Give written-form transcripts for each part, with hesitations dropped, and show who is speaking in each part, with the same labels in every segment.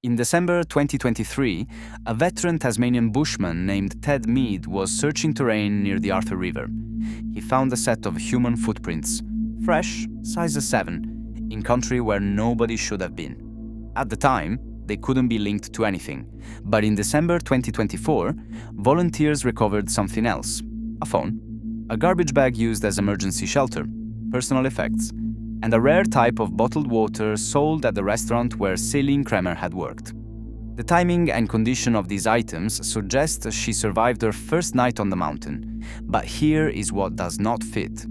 Speaker 1: In December 2023, a veteran Tasmanian bushman named Ted Mead was searching terrain near the Arthur River. He found a set of human footprints, fresh, size 7, in country where nobody should have been. At the time, they couldn't be linked to anything, but in December 2024, volunteers recovered something else: a phone, a garbage bag used as emergency shelter, personal effects, and a rare type of bottled water sold at the restaurant where Céline Cremer had worked. The timing and condition of these items suggest she survived her first night on the mountain, but here is what does not fit.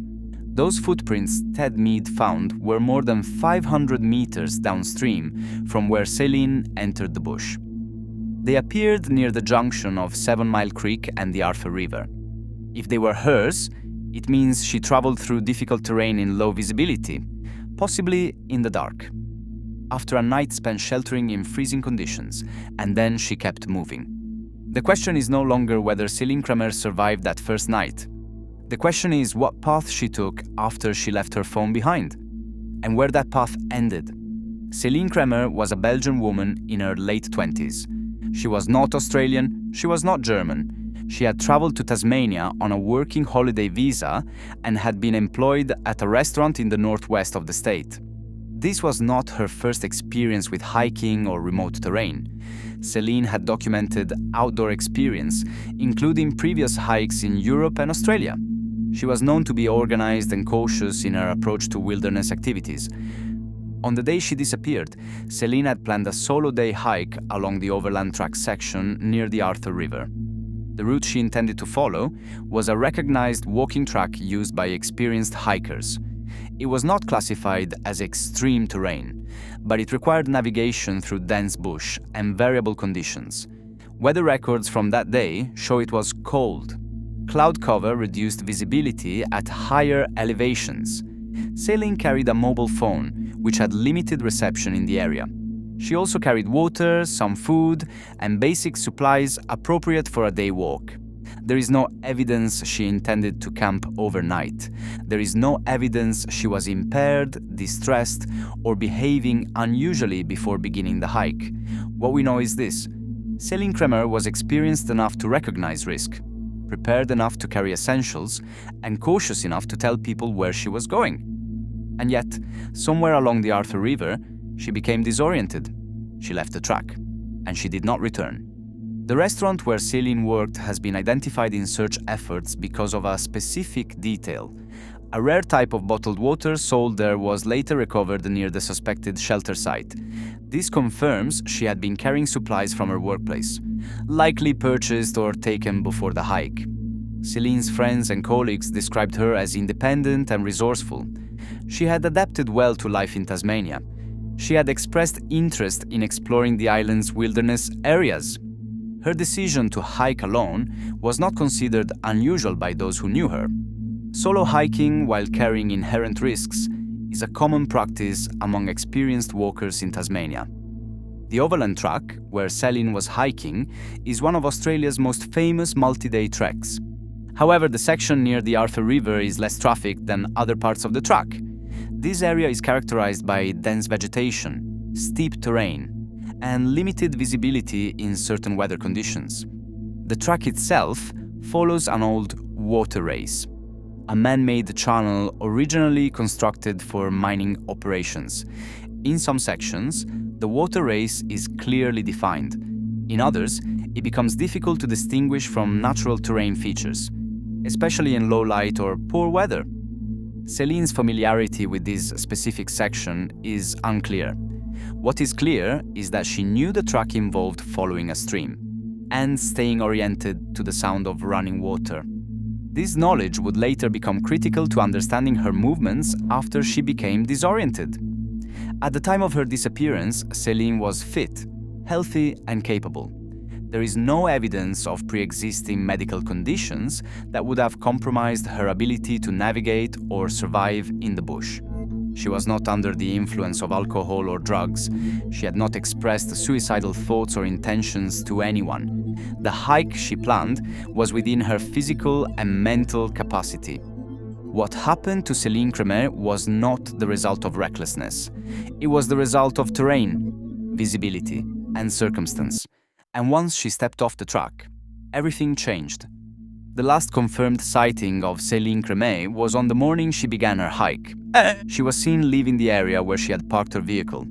Speaker 1: Those footprints Ted Mead found were more than 500 meters downstream from where Celine entered the bush. They appeared near the junction of 7 Mile Creek and the Arthur River. If they were hers, it means she traveled through difficult terrain in low visibility, possibly in the dark, after a night spent sheltering in freezing conditions, and then she kept moving. The question is no longer whether Céline Cremer survived that first night. The question is what path she took after she left her phone behind, and where that path ended. Céline Cremer was a Belgian woman in her late 20s. She was not Australian, she was not German. She had traveled to Tasmania on a working holiday visa and had been employed at a restaurant in the northwest of the state. This was not her first experience with hiking or remote terrain. Celine had documented outdoor experience, including previous hikes in Europe and Australia. She was known to be organized and cautious in her approach to wilderness activities. On the day she disappeared, Celine had planned a solo day hike along the overland track section near the Arthur River. The route she intended to follow was a recognized walking track used by experienced hikers. It was not classified as extreme terrain, but it required navigation through dense bush and variable conditions. Weather records from that day show it was cold. Cloud cover reduced visibility at higher elevations. Celine carried a mobile phone, which had limited reception in the area. She also carried water, some food, and basic supplies appropriate for a day walk. There is no evidence she intended to camp overnight. There is no evidence she was impaired, distressed, or behaving unusually before beginning the hike. What we know is this: Céline Cremer was experienced enough to recognize risk, prepared enough to carry essentials, and cautious enough to tell people where she was going. And yet, somewhere along the Arthur River, she became disoriented. She left the track, and she did not return. The restaurant where Celine worked has been identified in search efforts because of a specific detail. A rare type of bottled water sold there was later recovered near the suspected shelter site. This confirms she had been carrying supplies from her workplace, likely purchased or taken before the hike. Celine's friends and colleagues described her as independent and resourceful. She had adapted well to life in Tasmania. She had expressed interest in exploring the island's wilderness areas. Her decision to hike alone was not considered unusual by those who knew her. Solo hiking while carrying inherent risks is a common practice among experienced walkers in Tasmania. The overland track, where Celine was hiking, is one of Australia's most famous multi-day treks. However, the section near the Arthur River is less trafficked than other parts of the track. This area is characterized by dense vegetation, steep terrain, and limited visibility in certain weather conditions. The track itself follows an old water race, a man-made channel originally constructed for mining operations. In some sections, the water race is clearly defined. In others, it becomes difficult to distinguish from natural terrain features, especially in low light or poor weather. Celine's familiarity with this specific section is unclear. What is clear is that she knew the track involved following a stream and staying oriented to the sound of running water. This knowledge would later become critical to understanding her movements after she became disoriented. At the time of her disappearance, Celine was fit, healthy, and capable. There is no evidence of pre-existing medical conditions that would have compromised her ability to navigate or survive in the bush. She was not under the influence of alcohol or drugs. She had not expressed suicidal thoughts or intentions to anyone. The hike she planned was within her physical and mental capacity. What happened to Céline Cremer was not the result of recklessness. It was the result of terrain, visibility, and circumstance. And once she stepped off the truck, everything changed. The last confirmed sighting of Céline Cremer was on the morning she began her hike. She was seen leaving the area where she had parked her vehicle.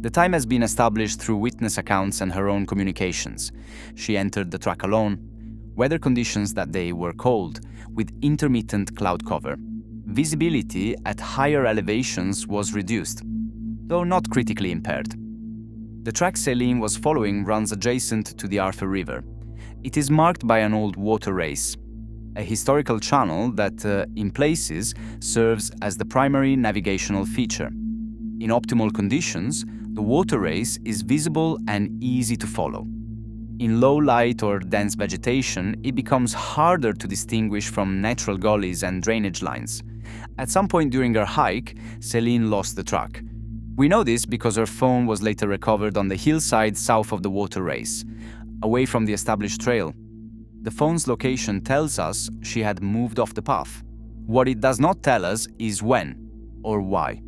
Speaker 1: The time has been established through witness accounts and her own communications. She entered the truck alone. Weather conditions that day were cold, with intermittent cloud cover. Visibility at higher elevations was reduced, though not critically impaired. The track Celine was following runs adjacent to the Arthur River. It is marked by an old water race, a historical channel that, in places, serves as the primary navigational feature. In optimal conditions, the water race is visible and easy to follow. In low light or dense vegetation, it becomes harder to distinguish from natural gullies and drainage lines. At some point during her hike, Celine lost the track. We know this because her phone was later recovered on the hillside south of the water race, away from the established trail. The phone's location tells us she had moved off the path. What it does not tell us is when or why.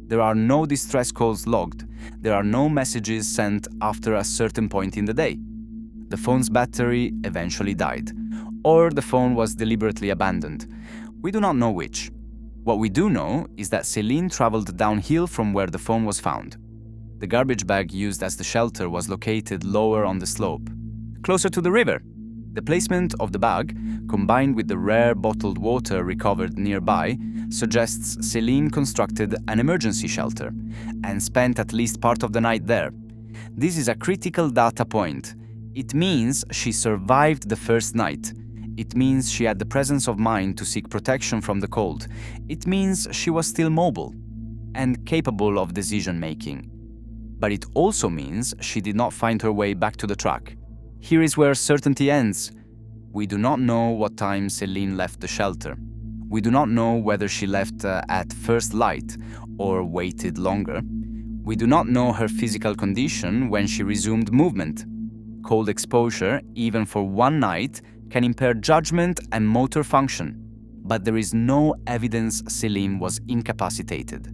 Speaker 1: There are no distress calls logged. There are no messages sent after a certain point in the day. The phone's battery eventually died, or the phone was deliberately abandoned. We do not know which. What we do know is that Celine traveled downhill from where the phone was found. The garbage bag used as the shelter was located lower on the slope, closer to the river. The placement of the bag, combined with the rare bottled water recovered nearby, suggests Celine constructed an emergency shelter and spent at least part of the night there. This is a critical data point. It means she survived the first night. It means she had the presence of mind to seek protection from the cold. It means she was still mobile and capable of decision-making. But it also means she did not find her way back to the truck. Here is where certainty ends. We do not know what time Celine left the shelter. We do not know whether she left at first light or waited longer. We do not know her physical condition when she resumed movement. Cold exposure, even for one night, can impair judgment and motor function. But there is no evidence Celine was incapacitated.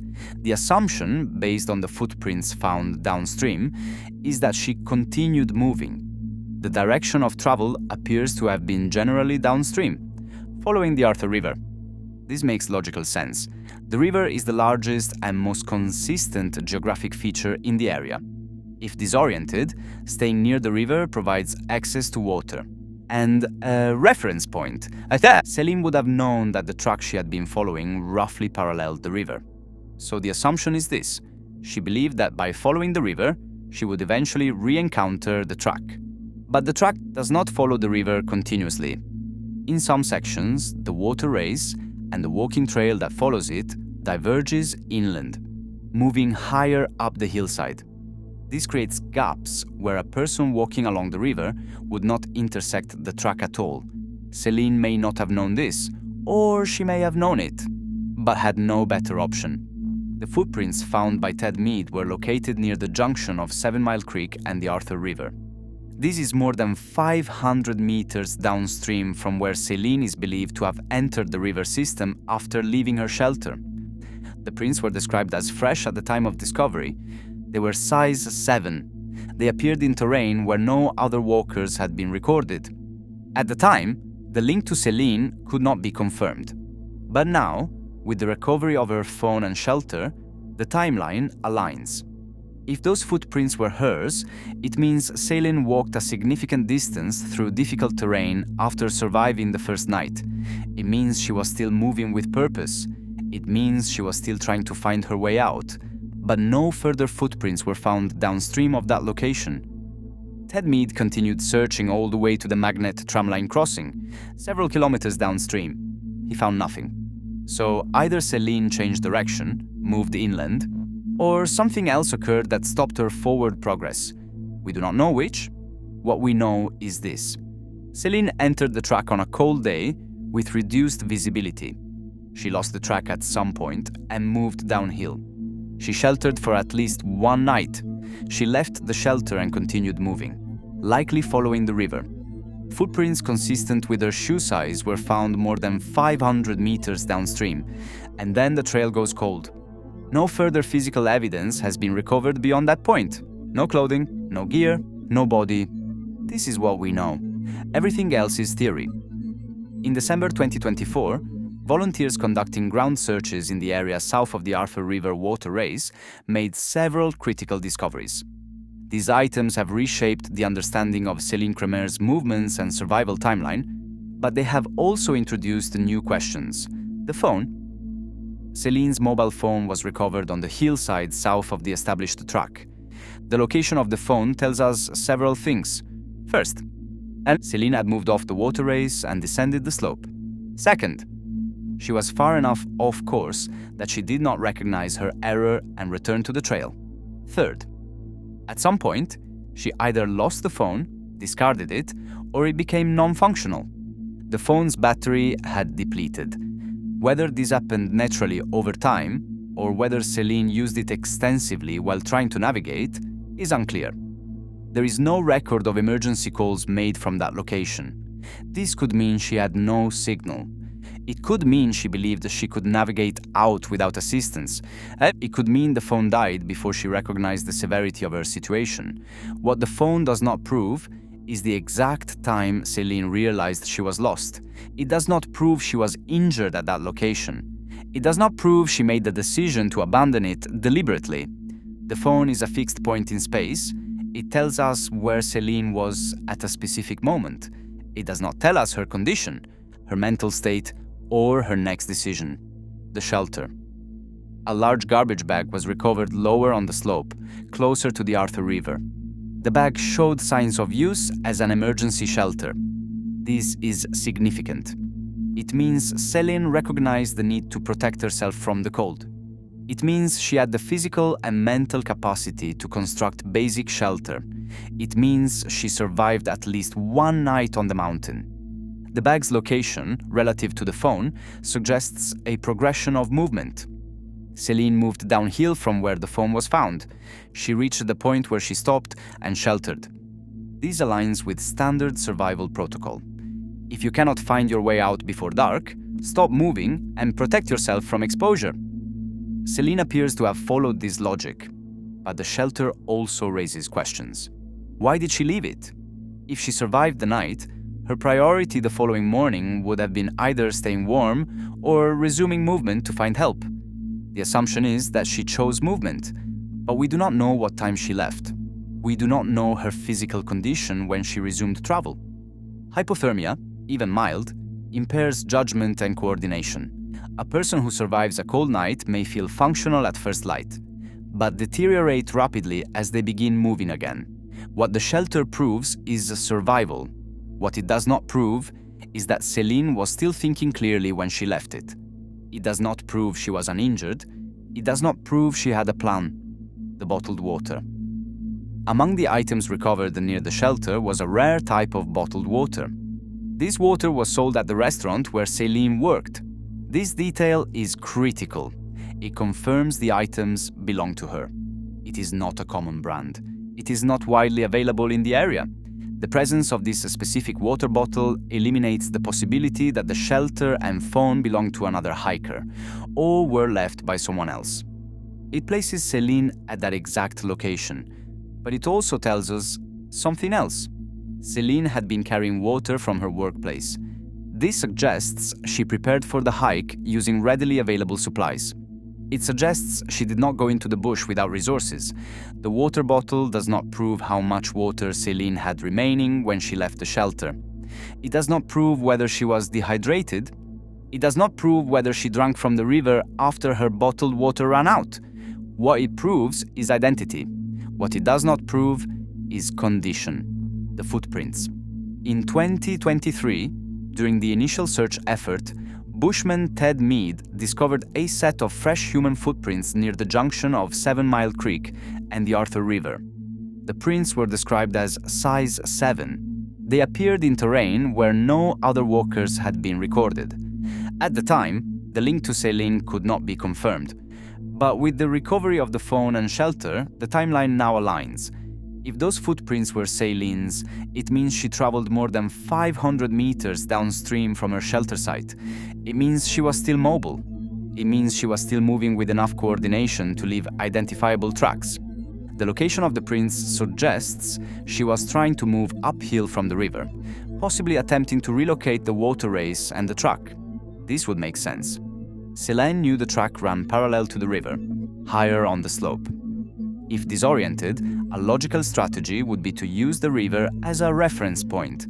Speaker 1: The assumption, based on the footprints found downstream, is that she continued moving. The direction of travel appears to have been generally downstream, following the Arthur River. This makes logical sense. The river is the largest and most consistent geographic feature in the area. If disoriented, staying near the river provides access to water and a reference point. Celine would have known that the track she had been following roughly paralleled the river. So the assumption is this: she believed that by following the river, she would eventually re-encounter the track. But the track does not follow the river continuously. In some sections, the water race and the walking trail that follows it diverges inland, moving higher up the hillside. This creates gaps where a person walking along the river would not intersect the track at all. Celine may not have known this, or she may have known it, but had no better option. The footprints found by Ted Mead were located near the junction of 7 Mile Creek and the Arthur River. This is more than 500 meters downstream from where Celine is believed to have entered the river system after leaving her shelter. The prints were described as fresh at the time of discovery. They were size 7. They appeared in terrain where no other walkers had been recorded. At the time, the link to Celine could not be confirmed. But now, with the recovery of her phone and shelter, the timeline aligns. If those footprints were hers, it means Celine walked a significant distance through difficult terrain after surviving the first night. It means she was still moving with purpose. It means she was still trying to find her way out. But no further footprints were found downstream of that location. Ted Mead continued searching all the way to the Magnet tramline crossing, several kilometers downstream. He found nothing. So either Celine changed direction, moved inland, or something else occurred that stopped her forward progress. We do not know which. What we know is this: Celine entered the track on a cold day with reduced visibility. She lost the track at some point and moved downhill. She sheltered for at least one night. She left the shelter and continued moving, likely following the river. Footprints consistent with her shoe size were found more than 500 meters downstream, and then the trail goes cold. No further physical evidence has been recovered beyond that point. No clothing, no gear, no body. This is what we know. Everything else is theory. In December 2024, volunteers conducting ground searches in the area south of the Arthur River water race made several critical discoveries. These items have reshaped the understanding of Céline Cremer's movements and survival timeline, but they have also introduced new questions. The phone. Celine's mobile phone was recovered on the hillside south of the established track. The location of the phone tells us several things. First, Celine had moved off the water race and descended the slope. Second, she was far enough off course that she did not recognize her error and returned to the trail. Third, at some point, she either lost the phone, discarded it, or it became non-functional. The phone's battery had depleted. Whether this happened naturally over time, or whether Celine used it extensively while trying to navigate, is unclear. There is no record of emergency calls made from that location. This could mean she had no signal. It could mean she believed she could navigate out without assistance. It could mean the phone died before she recognized the severity of her situation. What the phone does not prove is the exact time Celine realized she was lost. It does not prove she was injured at that location. It does not prove she made the decision to abandon it deliberately. The phone is a fixed point in space. It tells us where Celine was at a specific moment. It does not tell us her condition, her mental state, or her next decision. The shelter. A large garbage bag was recovered lower on the slope, closer to the Arthur River. The bag showed signs of use as an emergency shelter. This is significant. It means Celine recognized the need to protect herself from the cold. It means she had the physical and mental capacity to construct basic shelter. It means she survived at least one night on the mountain. The bag's location, relative to the phone, suggests a progression of movement. Celine moved downhill from where the phone was found. She reached the point where she stopped and sheltered. This aligns with standard survival protocol. If you cannot find your way out before dark, stop moving and protect yourself from exposure. Celine appears to have followed this logic, but the shelter also raises questions. Why did she leave it? If she survived the night, her priority the following morning would have been either staying warm or resuming movement to find help. The assumption is that she chose movement, but we do not know what time she left. We do not know her physical condition when she resumed travel. Hypothermia, even mild, impairs judgment and coordination. A person who survives a cold night may feel functional at first light, but deteriorate rapidly as they begin moving again. What the shelter proves is survival. What it does not prove is that Celine was still thinking clearly when she left it. It does not prove she was uninjured. It does not prove she had a plan. The bottled water. Among the items recovered near the shelter was a rare type of bottled water. This water was sold at the restaurant where Celine worked. This detail is critical. It confirms the items belong to her. It is not a common brand. It is not widely available in the area. The presence of this specific water bottle eliminates the possibility that the shelter and phone belonged to another hiker or were left by someone else. It places Celine at that exact location, but it also tells us something else. Celine had been carrying water from her workplace. This suggests she prepared for the hike using readily available supplies. It suggests she did not go into the bush without resources. The water bottle does not prove how much water Celine had remaining when she left the shelter. It does not prove whether she was dehydrated. It does not prove whether she drank from the river after her bottled water ran out. What it proves is identity. What it does not prove is condition, the footprints. In 2023, during the initial search effort, Bushman Ted Mead discovered a set of fresh human footprints near the junction of 7 Mile Creek and the Arthur River. The prints were described as size 7. They appeared in terrain where no other walkers had been recorded. At the time, the link to Celine could not be confirmed. But with the recovery of the phone and shelter, the timeline now aligns. If those footprints were Celine's, it means she traveled more than 500 meters downstream from her shelter site. It means she was still mobile. It means she was still moving with enough coordination to leave identifiable tracks. The location of the prints suggests she was trying to move uphill from the river, possibly attempting to relocate the water race and the truck. This would make sense. Celine knew the track ran parallel to the river, higher on the slope. If disoriented, a logical strategy would be to use the river as a reference point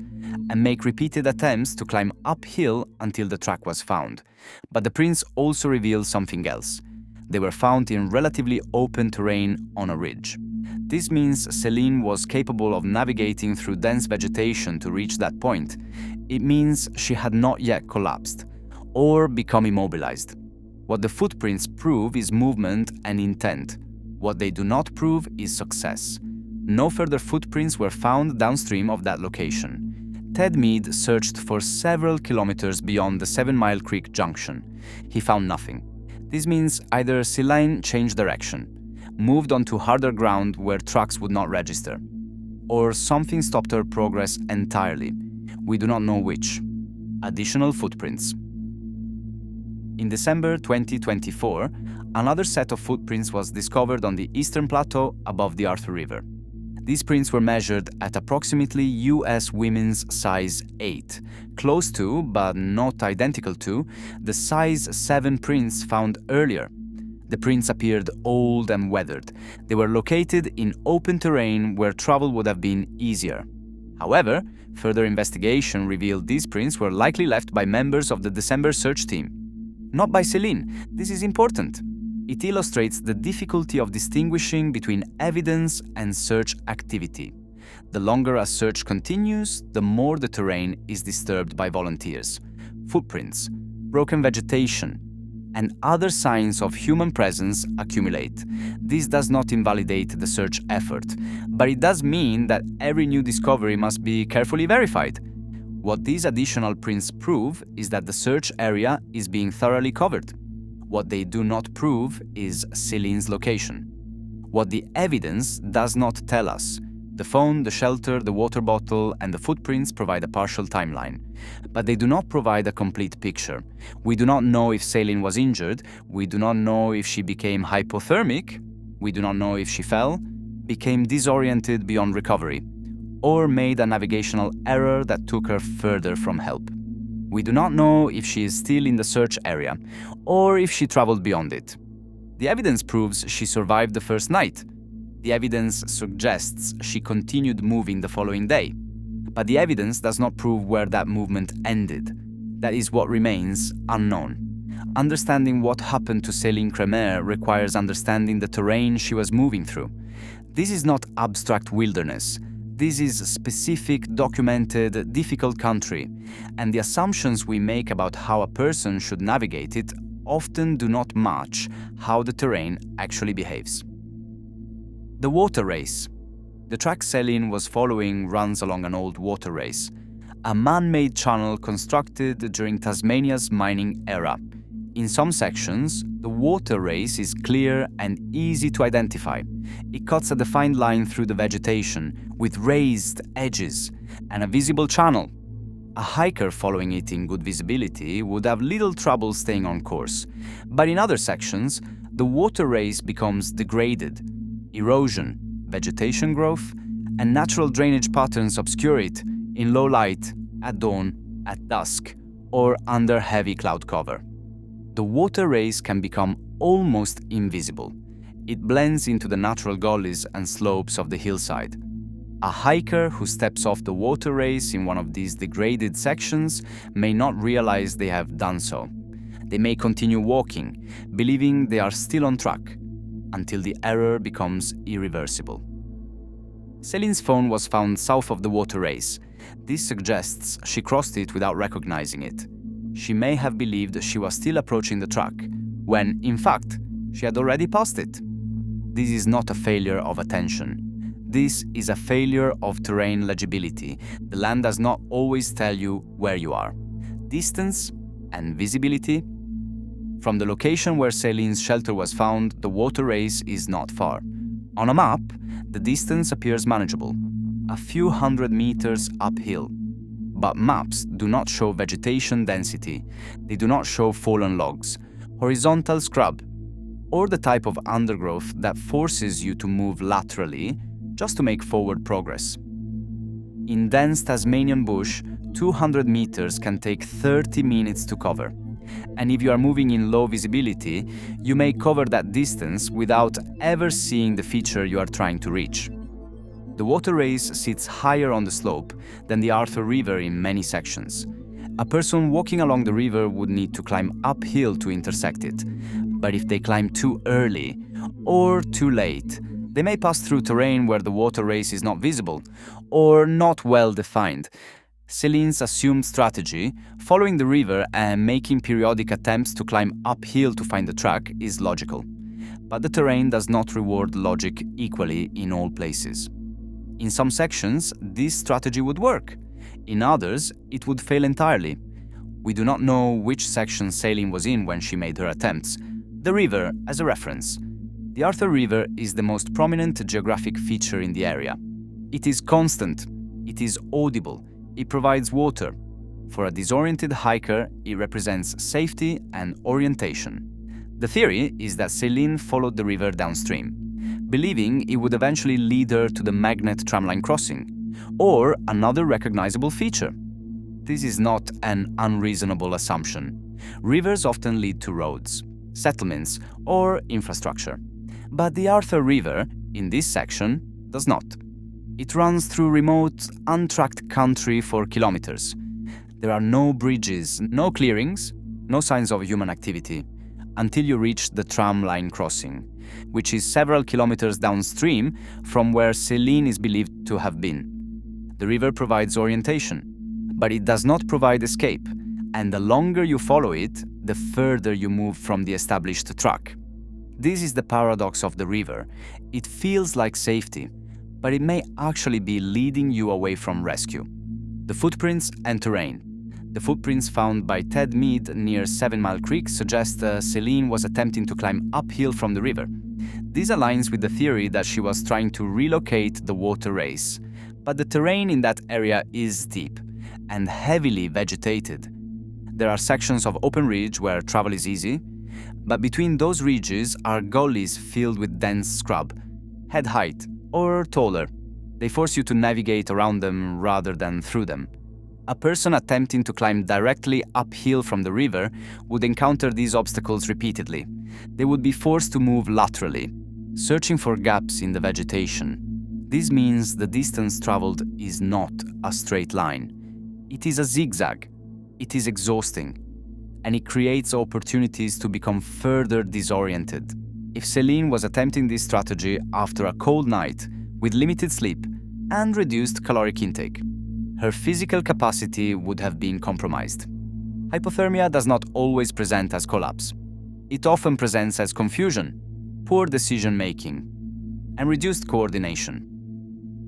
Speaker 1: and make repeated attempts to climb uphill until the track was found. But the prints also reveal something else. They were found in relatively open terrain on a ridge. This means Celine was capable of navigating through dense vegetation to reach that point. It means she had not yet collapsed or become immobilized. What the footprints prove is movement and intent. What they do not prove is success. No further footprints were found downstream of that location. Ted Mead searched for several kilometers beyond the 7 Mile Creek junction. He found nothing. This means either Celine changed direction, moved onto harder ground where trucks would not register, or something stopped her progress entirely. We do not know which. Additional footprints. In December 2024, another set of footprints was discovered on the eastern plateau above the Arthur River. These prints were measured at approximately US women's size 8, close to, but not identical to, the size 7 prints found earlier. The prints appeared old and weathered. They were located in open terrain where travel would have been easier. However, further investigation revealed these prints were likely left by members of the December search team. Not by Celine. This is important. It illustrates the difficulty of distinguishing between evidence and search activity. The longer a search continues, the more the terrain is disturbed by volunteers. Footprints, broken vegetation, and other signs of human presence accumulate. This does not invalidate the search effort, but it does mean that every new discovery must be carefully verified. What these additional prints prove is that the search area is being thoroughly covered. What they do not prove is Celine's location. What the evidence does not tell us. The phone, the shelter, the water bottle, and the footprints provide a partial timeline. But they do not provide a complete picture. We do not know if Celine was injured. We do not know if she became hypothermic. We do not know if she fell, became disoriented beyond recovery, or made a navigational error that took her further from help. We do not know if she is still in the search area, or if she traveled beyond it. The evidence proves she survived the first night. The evidence suggests she continued moving the following day. But the evidence does not prove where that movement ended. That is what remains unknown. Understanding what happened to Céline Cremer requires understanding the terrain she was moving through. This is not abstract wilderness. This is specific, documented, difficult country, and the assumptions we make about how a person should navigate it often do not match how the terrain actually behaves. The water race. The track Celine was following runs along an old water race, a man-made channel constructed during Tasmania's mining era. In some sections, the water race is clear and easy to identify. It cuts a defined line through the vegetation with raised edges and a visible channel. A hiker following it in good visibility would have little trouble staying on course. But in other sections, the water race becomes degraded. Erosion, vegetation growth, and natural drainage patterns obscure it in low light, at dawn, at dusk, or under heavy cloud cover. The water race can become almost invisible. It blends into the natural gullies and slopes of the hillside. A hiker who steps off the water race in one of these degraded sections may not realize they have done so. They may continue walking, believing they are still on track, until the error becomes irreversible. Celine's phone was found south of the water race. This suggests she crossed it without recognizing it. She may have believed she was still approaching the track, when, in fact, she had already passed it. This is not a failure of attention. This is a failure of terrain legibility. The land does not always tell you where you are. Distance and visibility. From the location where Celine's shelter was found, the water race is not far. On a map, the distance appears manageable, a few hundred meters uphill. But maps do not show vegetation density. They do not show fallen logs, horizontal scrub, or the type of undergrowth that forces you to move laterally just to make forward progress. In dense Tasmanian bush, 200 meters can take 30 minutes to cover. And if you are moving in low visibility, you may cover that distance without ever seeing the feature you are trying to reach. The water race sits higher on the slope than the Arthur River in many sections. A person walking along the river would need to climb uphill to intersect it. But if they climb too early or too late, they may pass through terrain where the water race is not visible or not well defined. Celine's assumed strategy, following the river and making periodic attempts to climb uphill to find the track, is logical. But the terrain does not reward logic equally in all places. In some sections, this strategy would work. In others, it would fail entirely. We do not know which section Celine was in when she made her attempts. The river as a reference. The Arthur River is the most prominent geographic feature in the area. It is constant, it is audible, it provides water. For a disoriented hiker, it represents safety and orientation. The theory is that Celine followed the river downstream, believing it would eventually lead her to the magnet tramline crossing, or another recognizable feature. This is not an unreasonable assumption. Rivers often lead to roads, settlements, or infrastructure. But the Arthur River, in this section, does not. It runs through remote, untracked country for kilometers. There are no bridges, no clearings, no signs of human activity, until you reach the tram line crossing, which is several kilometers downstream from where Celine is believed to have been. The river provides orientation, but it does not provide escape, and the longer you follow it, the further you move from the established track. This is the paradox of the river. It feels like safety, but it may actually be leading you away from rescue. The footprints and terrain. The footprints found by Ted Mead near 7 Mile Creek suggest Celine was attempting to climb uphill from the river. This aligns with the theory that she was trying to relocate the water race, but the terrain in that area is steep and heavily vegetated. There are sections of open ridge where travel is easy, but between those ridges are gullies filled with dense scrub, head height or taller. They force you to navigate around them rather than through them. A person attempting to climb directly uphill from the river would encounter these obstacles repeatedly. They would be forced to move laterally, searching for gaps in the vegetation. This means the distance traveled is not a straight line. It is a zigzag. It is exhausting, and it creates opportunities to become further disoriented. If Celine was attempting this strategy after a cold night with limited sleep and reduced caloric intake, her physical capacity would have been compromised. Hypothermia does not always present as collapse. It often presents as confusion, poor decision-making, and reduced coordination.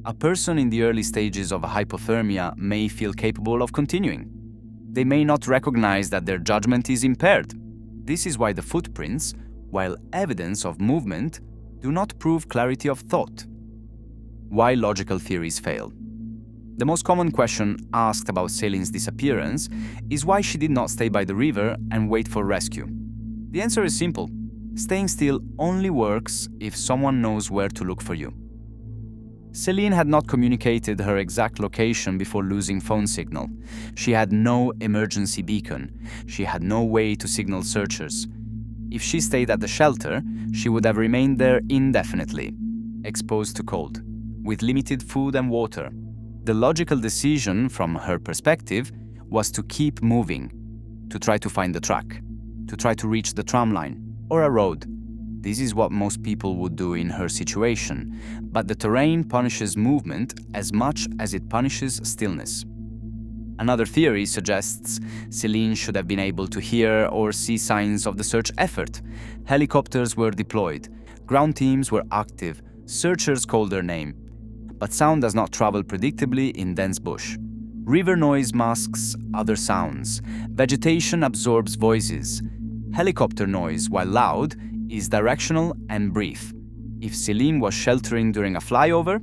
Speaker 1: A person in the early stages of hypothermia may feel capable of continuing. They may not recognize that their judgment is impaired. This is why the footprints, while evidence of movement, do not prove clarity of thought. Why logical theories fail. The most common question asked about Celine's disappearance is why she did not stay by the river and wait for rescue. The answer is simple. Staying still only works if someone knows where to look for you. Celine had not communicated her exact location before losing phone signal. She had no emergency beacon. She had no way to signal searchers. If she stayed at the shelter, she would have remained there indefinitely, exposed to cold, with limited food and water. The logical decision, from her perspective, was to keep moving, to try to find the track, to try to reach the tram line or a road. This is what most people would do in her situation, but the terrain punishes movement as much as it punishes stillness. Another theory suggests Celine should have been able to hear or see signs of the search effort. Helicopters were deployed, ground teams were active, searchers called her name. But sound does not travel predictably in dense bush. River noise masks other sounds. Vegetation absorbs voices. Helicopter noise, while loud, is directional and brief. If Celine was sheltering during a flyover,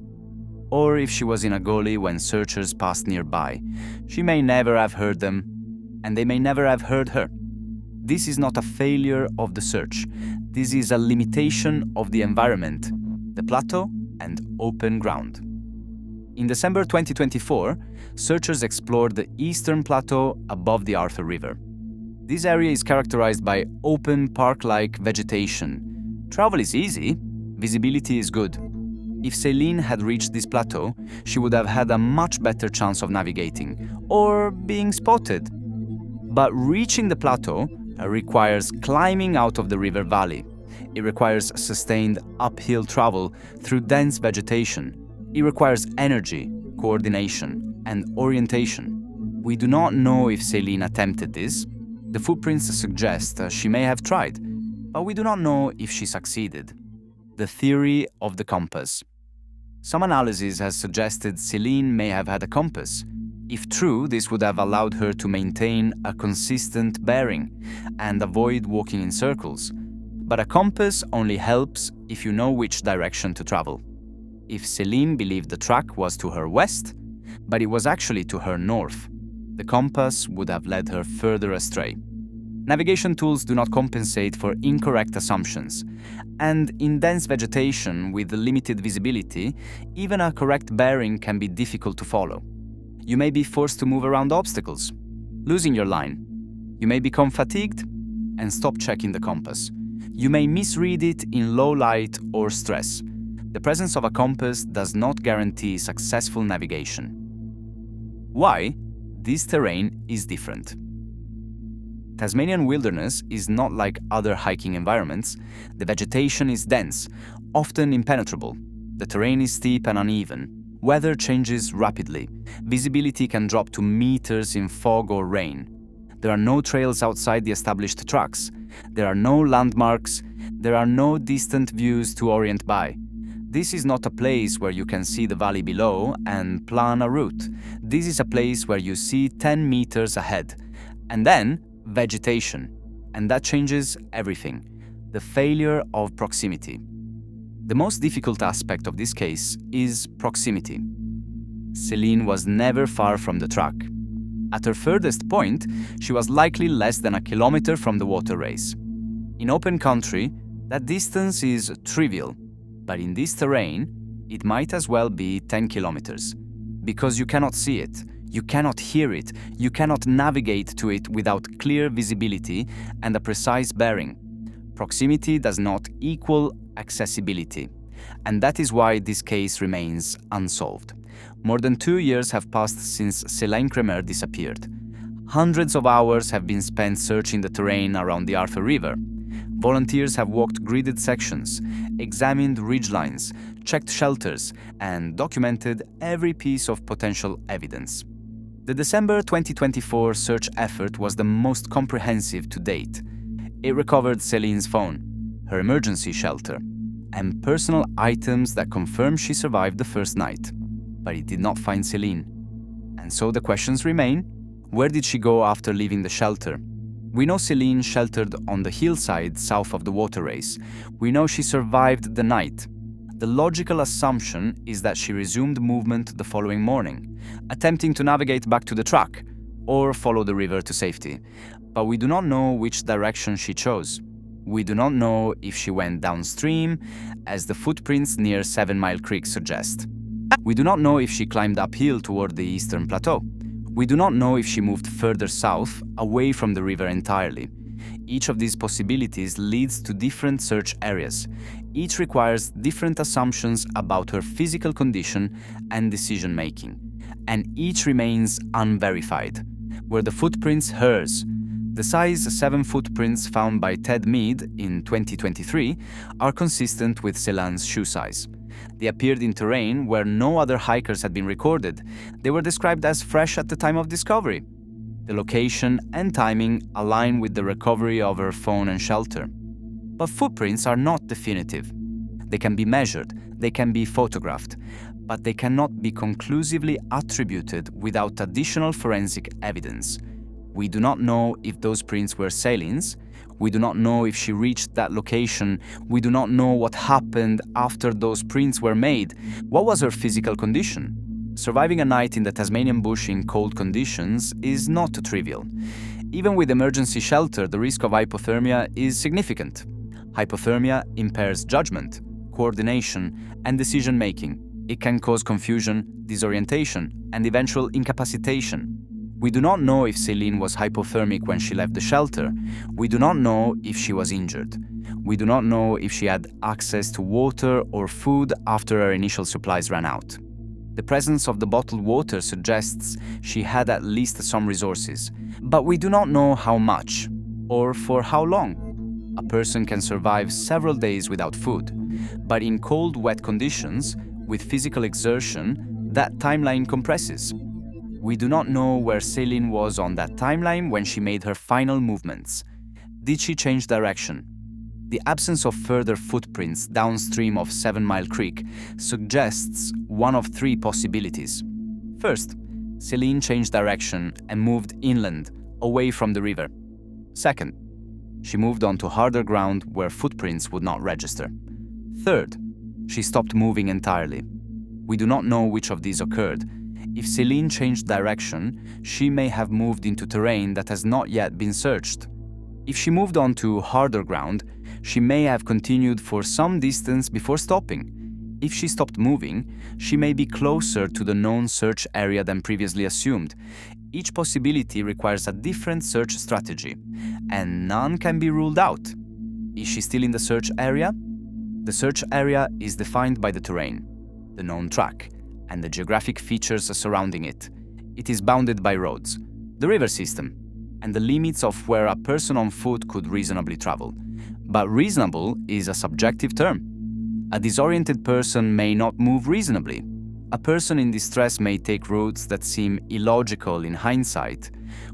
Speaker 1: or if she was in a gully when searchers passed nearby, she may never have heard them, and they may never have heard her. This is not a failure of the search. This is a limitation of the environment, the plateau and open ground. In December 2024, searchers explored the eastern plateau above the Arthur River. This area is characterized by open park-like vegetation. Travel is easy, visibility is good. If Celine had reached this plateau, she would have had a much better chance of navigating or being spotted. But reaching the plateau requires climbing out of the river valley. It requires sustained uphill travel through dense vegetation. It requires energy, coordination, and orientation. We do not know if Celine attempted this. The footprints suggest she may have tried, but we do not know if she succeeded. The theory of the compass. Some analysis has suggested Celine may have had a compass. If true, this would have allowed her to maintain a consistent bearing and avoid walking in circles. But a compass only helps if you know which direction to travel. If Celine believed the track was to her west, but it was actually to her north, the compass would have led her further astray. Navigation tools do not compensate for incorrect assumptions, and in dense vegetation with limited visibility, even a correct bearing can be difficult to follow. You may be forced to move around obstacles, losing your line. You may become fatigued and stop checking the compass. You may misread it in low light or stress. The presence of a compass does not guarantee successful navigation. Why? This terrain is different. Tasmanian wilderness is not like other hiking environments. The vegetation is dense, often impenetrable. The terrain is steep and uneven. Weather changes rapidly. Visibility can drop to meters in fog or rain. There are no trails outside the established tracks. There are no landmarks. There are no distant views to orient by. This is not a place where you can see the valley below and plan a route. This is a place where you see 10 meters ahead. And then, vegetation. And that changes everything. The failure of proximity. The most difficult aspect of this case is proximity. Celine was never far from the track. At her furthest point, she was likely less than a kilometer from the water race. In open country, that distance is trivial. But in this terrain, it might as well be 10 kilometers. Because you cannot see it, you cannot hear it, you cannot navigate to it without clear visibility and a precise bearing. Proximity does not equal accessibility. And that is why this case remains unsolved. More than 2 years have passed since Céline Cremer disappeared. Hundreds of hours have been spent searching the terrain around the Arthur River. Volunteers have walked gridded sections, examined ridgelines, checked shelters, and documented every piece of potential evidence. The December 2024 search effort was the most comprehensive to date. It recovered Celine's phone, her emergency shelter, and personal items that confirm she survived the first night. But it did not find Celine. And so the questions remain: where did she go after leaving the shelter? We know Celine sheltered on the hillside south of the water race. We know she survived the night. The logical assumption is that she resumed movement the following morning, attempting to navigate back to the track or follow the river to safety. But we do not know which direction she chose. We do not know if she went downstream, as the footprints near 7 Mile Creek suggest. We do not know if she climbed uphill toward the eastern plateau. We do not know if she moved further south, away from the river entirely. Each of these possibilities leads to different search areas. Each requires different assumptions about her physical condition and decision-making. And each remains unverified. Were the footprints hers? The size 7 footprints found by Ted Mead in 2023 are consistent with Celine's shoe size. They appeared in terrain where no other hikers had been recorded. They were described as fresh at the time of discovery. The location and timing align with the recovery of her phone and shelter. But footprints are not definitive. They can be measured, they can be photographed, but they cannot be conclusively attributed without additional forensic evidence. We do not know if those prints were Celine's. We do not know if she reached that location. We do not know what happened after those prints were made. What was her physical condition? Surviving a night in the Tasmanian bush in cold conditions is not trivial. Even with emergency shelter, the risk of hypothermia is significant. Hypothermia impairs judgment, coordination, and decision-making. It can cause confusion, disorientation, and eventual incapacitation. We do not know if Celine was hypothermic when she left the shelter. We do not know if she was injured. We do not know if she had access to water or food after her initial supplies ran out. The presence of the bottled water suggests she had at least some resources, but we do not know how much or for how long. A person can survive several days without food, but in cold, wet conditions, with physical exertion, that timeline compresses. We do not know where Celine was on that timeline when she made her final movements. Did she change direction? The absence of further footprints downstream of 7 Mile Creek suggests one of 3 possibilities. First, Celine changed direction and moved inland, away from the river. Second, she moved onto harder ground where footprints would not register. Third, she stopped moving entirely. We do not know which of these occurred. If Celine changed direction, she may have moved into terrain that has not yet been searched. If she moved on to harder ground, she may have continued for some distance before stopping. If she stopped moving, she may be closer to the known search area than previously assumed. Each possibility requires a different search strategy, and none can be ruled out. Is she still in the search area? The search area is defined by the terrain, the known track, and the geographic features surrounding it. It is bounded by roads, the river system, and the limits of where a person on foot could reasonably travel. But reasonable is a subjective term. A disoriented person may not move reasonably. A person in distress may take routes that seem illogical in hindsight.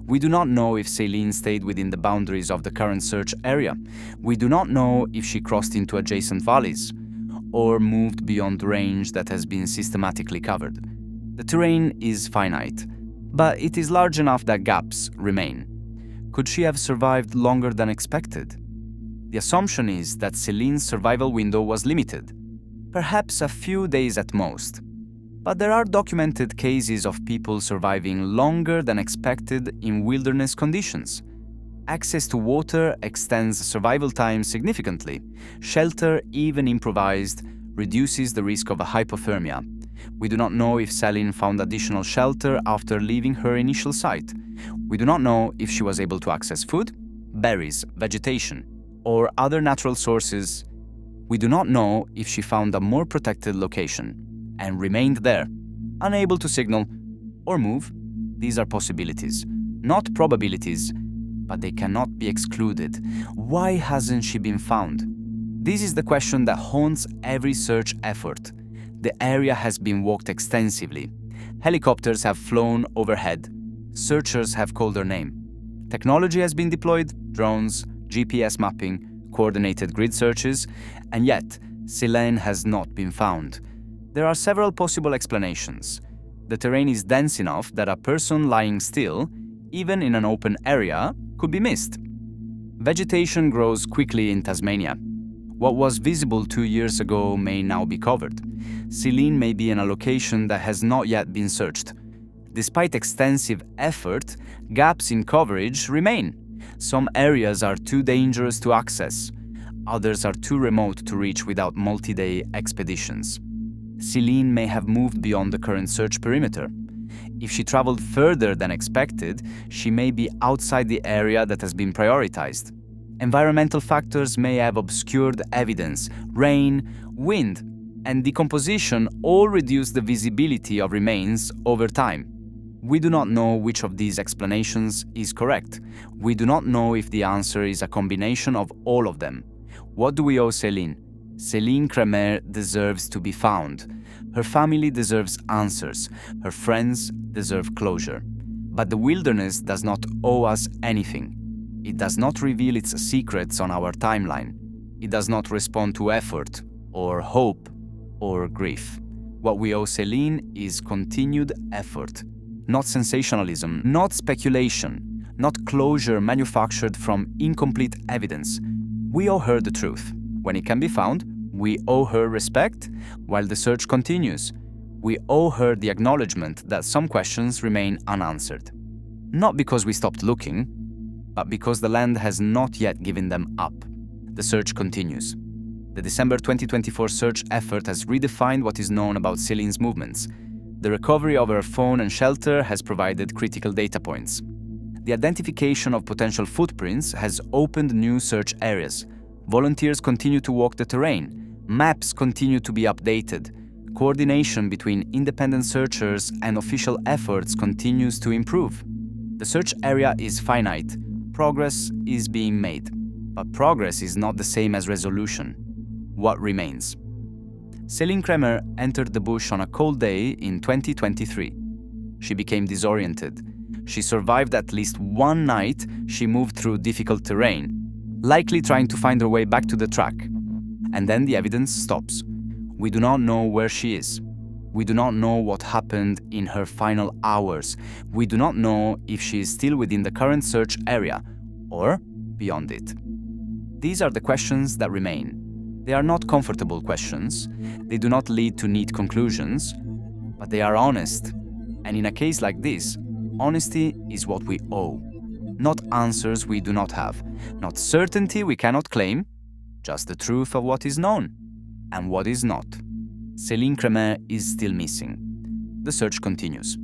Speaker 1: We do not know if Celine stayed within the boundaries of the current search area. We do not know if she crossed into adjacent valleys or moved beyond the range that has been systematically covered. The terrain is finite, but it is large enough that gaps remain. Could she have survived longer than expected? The assumption is that Celine's survival window was limited, perhaps a few days at most. But there are documented cases of people surviving longer than expected in wilderness conditions. Access to water extends survival time significantly. Shelter, even improvised, reduces the risk of a hypothermia. We do not know if Celine found additional shelter after leaving her initial site. We do not know if she was able to access food, berries, vegetation, or other natural sources. We do not know if she found a more protected location and remained there, unable to signal or move. These are possibilities, not probabilities, but they cannot be excluded. Why hasn't she been found? This is the question that haunts every search effort. The area has been walked extensively. Helicopters have flown overhead. Searchers have called her name. Technology has been deployed, drones, GPS mapping, coordinated grid searches, and yet Celine has not been found. There are several possible explanations. The terrain is dense enough that a person lying still, even in an open area, could be missed. Vegetation grows quickly in Tasmania. What was visible 2 years ago may now be covered. Celine may be in a location that has not yet been searched. Despite extensive effort, gaps in coverage remain. Some areas are too dangerous to access. Others are too remote to reach without multi-day expeditions. Celine may have moved beyond the current search perimeter. If she traveled further than expected, she may be outside the area that has been prioritized. Environmental factors may have obscured evidence. Rain, wind, and decomposition all reduce the visibility of remains over time. We do not know which of these explanations is correct. We do not know if the answer is a combination of all of them. What do we owe Céline? Céline Cremer deserves to be found. Her family deserves answers. Her friends deserve closure. But the wilderness does not owe us anything. It does not reveal its secrets on our timeline. It does not respond to effort, or hope, or grief. What we owe Celine is continued effort. Not sensationalism, not speculation, not closure manufactured from incomplete evidence. We owe her the truth. When it can be found, we owe her respect while the search continues. We owe her the acknowledgement that some questions remain unanswered. Not because we stopped looking, but because the land has not yet given them up. The search continues. The December 2024 search effort has redefined what is known about Celine's movements. The recovery of her phone and shelter has provided critical data points. The identification of potential footprints has opened new search areas. Volunteers continue to walk the terrain. Maps continue to be updated. Coordination between independent searchers and official efforts continues to improve. The search area is finite. Progress is being made. But progress is not the same as resolution. What remains? Céline Cremer entered the bush on a cold day in 2023. She became disoriented. She survived at least one night. She moved through difficult terrain, likely trying to find her way back to the track. And then the evidence stops. We do not know where she is. We do not know what happened in her final hours. We do not know if she is still within the current search area or beyond it. These are the questions that remain. They are not comfortable questions. They do not lead to neat conclusions, but they are honest. And in a case like this, honesty is what we owe. Not answers we do not have, not certainty we cannot claim, just the truth of what is known and what is not. Céline Cremer is still missing. The search continues.